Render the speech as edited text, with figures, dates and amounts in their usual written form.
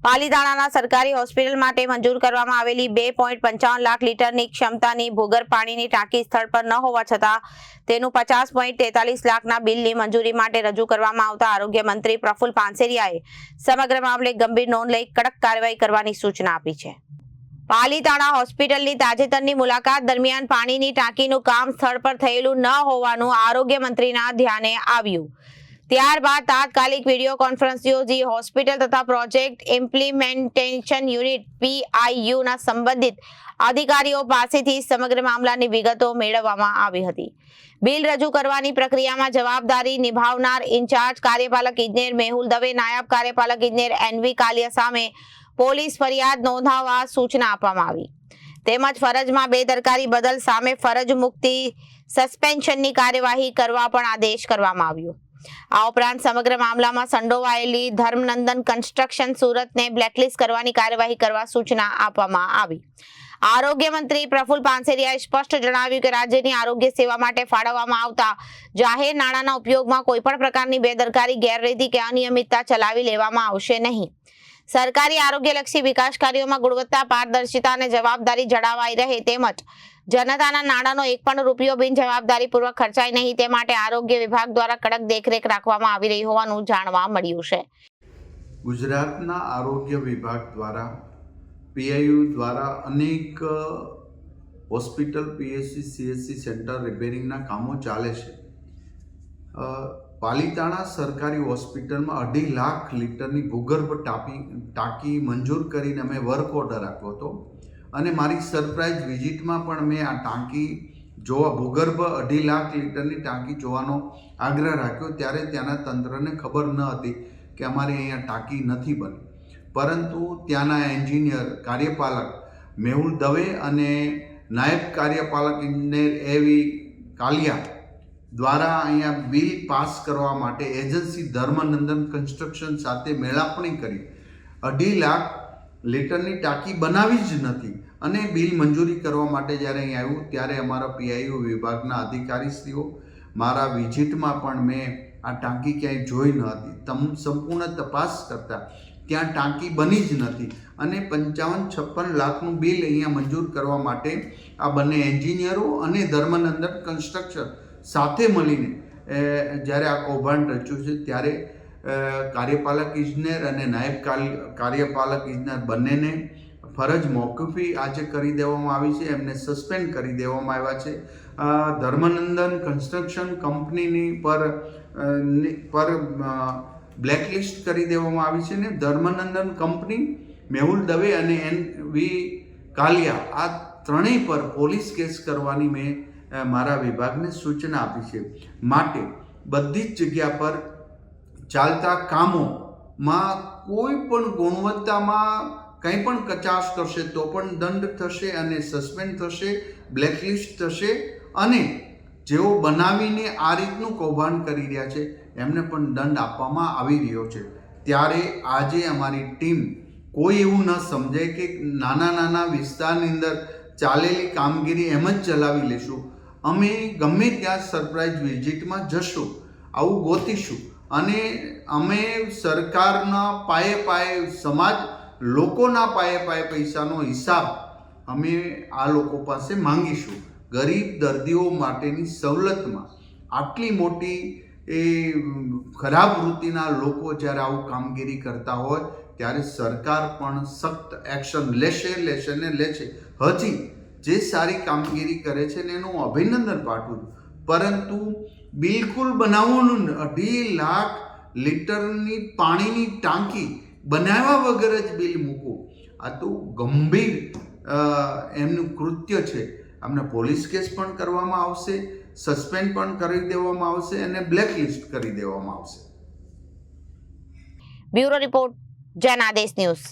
પાલીતાણાના સરકારી હોસ્પિટલ માટે મંજૂર કરવામાં આવેલી 2.55 લાખ લીટરની ક્ષમતાની ભૂગર્ભ પાણીની ટાંકી સ્થળ પર ન હોવા છતાં તેનું 50.43 લાખના બિલની મંજૂરી માટે રજૂ કરવામાં આવતા આરોગ્ય મંત્રી પ્રફુલ પાનસેરિયાએ સમગ્ર મામલે ગંભીર નોંધ લઈ કડક કાર્યવાહી કરવાની સૂચના આપી છે। પાલીતાણા હોસ્પિટલની તાજેતરની મુલાકાત દરમિયાન પાણીની ટાંકીનું કામ સ્થળ પર થયેલું ન હોવાનું આરોગ્ય મંત્રીના ધ્યાને આવ્યું। ત્યારબાદ તાત્કાલિક વિડીયો કોન્ફરન્સ યોજી હોસ્પિટલ તથા પ્રોજેક્ટ ઇમ્પ્લિમેન્ટેશન યુનિટ PIU ના સંબંધિત અધિકારીઓ પાસેથી સમગ્ર મામલાની વિગતો મેળવવામાં આવી હતી। બિલ રજૂ કરવાની પ્રક્રિયામાં જવાબદારી નિભાવનાર ઇન્ચાર્જ કાર્યપાલક ઇજનેર મેહુલ દવે, નાયબ કાર્યપાલક ઇજનેર NV કાલિયા સામે પોલીસ ફરિયાદ નોંધાવવા સૂચના આપવામાં આવી તેમજ ફરજમાં બેદરકારી બદલ સામે ફરજ મુક્તિ સસ્પેન્શનની કાર્યવાહી કરવા પણ આદેશ કરવામાં આવ્યો। આ ઉપરાંત સમગ્ર મામલામાં સંડોવાયેલી ધર્મનંદન કન્સ્ટ્રક્શન સુરતને બ્લેકલિસ્ટ કરવાની કાર્યવાહી કરવા સૂચના આપવામાં આવી। આરોગ્ય મંત્રી પ્રફુલ પાનસેરિયાએ સ્પષ્ટ જણાવ્યું કે રાજ્યની આરોગ્ય સેવા માટે ફાળવવામાં આવતા જાહેર નાણાંના ઉપયોગમાં કોઈપણ પ્રકારની બેદરકારી, ગેરરીતિ કે અનિયમિતતા ચલાવી લેવામાં આવશે નહીં। સરકારી આરોગ્યલક્ષી વિકાસ કાર્યોમાં ગુણવત્તા, પારદર્શિતા અને જવાબદારી જળવાઈ રહે તેમજ જનતાના નાણાંનો એક પણ રૂપિયો બિનજવાબદારીપૂર્વક ખર્ચાય નહીં તે માટે આરોગ્ય વિભાગ દ્વારા કડક દેખરેખ રાખવામાં આવી રહી હોવાનું જાણવા મળ્યું છે। ગુજરાતના આરોગ્ય વિભાગ દ્વારા PIU દ્વારા અનેક હોસ્પિટલ, PSC, CSC સેન્ટર રિપેરિંગના કામો ચાલે છે। પાલીતાણા સરકારી હોસ્પિટલમાં 2.5 લાખ લીટરની ભૂગર્ભ ટાંકી મંજૂર કરીને અમે વર્ક ઓર્ડર આપ્યો હતો અને મારી સરપ્રાઇઝ વિઝિટમાં પણ મેં આ ટાંકી જોવા, ભૂગર્ભ 2.5 લાખ લીટરની ટાંકી જોવાનો આગ્રહ રાખ્યો। ત્યારે ત્યાંના તંત્રને ખબર ન હતી કે અમારે અહીંયા ટાંકી નથી બની, પરંતુ ત્યાંના એન્જિનિયર કાર્યપાલક મેહુલ દવે અને નાયબ કાર્યપાલક ઇજનેર NV કાલિયા દ્વારા અહીંયા બિલ પાસ કરવા માટે એજન્સી ધર્મનંદન કન્સ્ટ્રક્શન સાથે મેળાપણી કરી 2.5 લાખ લીટરની ટાંકી બનાવી જ નથી અને બિલ મંજૂરી કરવા માટે જ્યારે અહીં આવ્યું ત્યારે અમારા PIU વિભાગના અધિકારીશ્રીઓ મારા વિઝિટમાં પણ મેં આ ટાંકી ક્યાંય જોઈ ન હતી। સંપૂર્ણ તપાસ કરતા ત્યાં ટાંકી બની જ નથી અને 55-56 લાખનું બિલ અહીંયા મંજૂર કરવા માટે આ બંને એન્જિનિયરો અને ધર્મનંદન કન્સ્ટ્રક્શન સાથે મળીને જ્યારે આ કૌભાંડ રચ્યું છે ત્યારે કાર્યપાલક ઇજનેર અને નાયબ કાર્યપાલક ઇજનેર બંનેને ફરજ મોકૂફી આજે કરી દેવામાં આવી છે, એમને સસ્પેન્ડ કરી દેવામાં આવ્યા છે। ધર્મનંદન કન્સ્ટ્રક્શન કંપનીની પર બ્લેકલિસ્ટ કરી દેવામાં આવી છે ને ધર્મનંદન કંપની, મેહુલ દવે અને NV કાલિયા આ ત્રણેય પર પોલીસ કેસ કરવાની મેં મારા વિભાગને સૂચના આપી છે। માટે બધી જ જગ્યા પર ચાલતા કામોમાં કોઈ પણ ગુણવત્તામાં કંઈ પણ કચાશ કરશે તો પણ દંડ થશે અને સસ્પેન્ડ થશે, બ્લેકલિસ્ટ થશે અને જેઓ બનાવીને આ રીતનું કૌભાંડ કરી રહ્યા છે એમને પણ દંડ આપવામાં આવી રહ્યો છે। ત્યારે આજે અમારી ટીમ કોઈ એવું ન સમજે કે નાના વિસ્તારની અંદર ચાલેલી કામગીરી એમ જ ચલાવી લેશું। અમે ગમે ત્યાં સરપ્રાઇઝ વિઝિટમાં જશું, આવું ગોતીશું અને અમે સરકારના પાયે સમાજ લોકોના પાયે પૈસાનો હિસાબ અમે આ લોકો પાસે માંગીશું। ગરીબ દર્દીઓ માટેની સવલતમાં આટલી મોટી ખરાબ વૃત્તિના લોકો જ્યારે આવું કામગીરી કરતા હોય ત્યારે સરકાર પણ સખ્ત એક્શન લેશે ને લે છે। હજી જે સારી કામગીરી કરે છે ને એનું અભિનંદન પાઠવું છું, પરંતુ બિલકુલ બનાવવાનું 2.5 લાખ લીટરની પાણીની ટાંકી બનાવ્યા વગર જ બિલ મૂકવું, આ તો ગંભીર એમનું કૃત્ય છે। અમને પોલીસ કેસ પણ કરવામાં આવશે, સસ્પેન્ડ પણ કરી દેવામાં આવશે અને બ્લેકલિસ્ટ કરી દેવામાં આવશે। Bureau report, Janadesh news.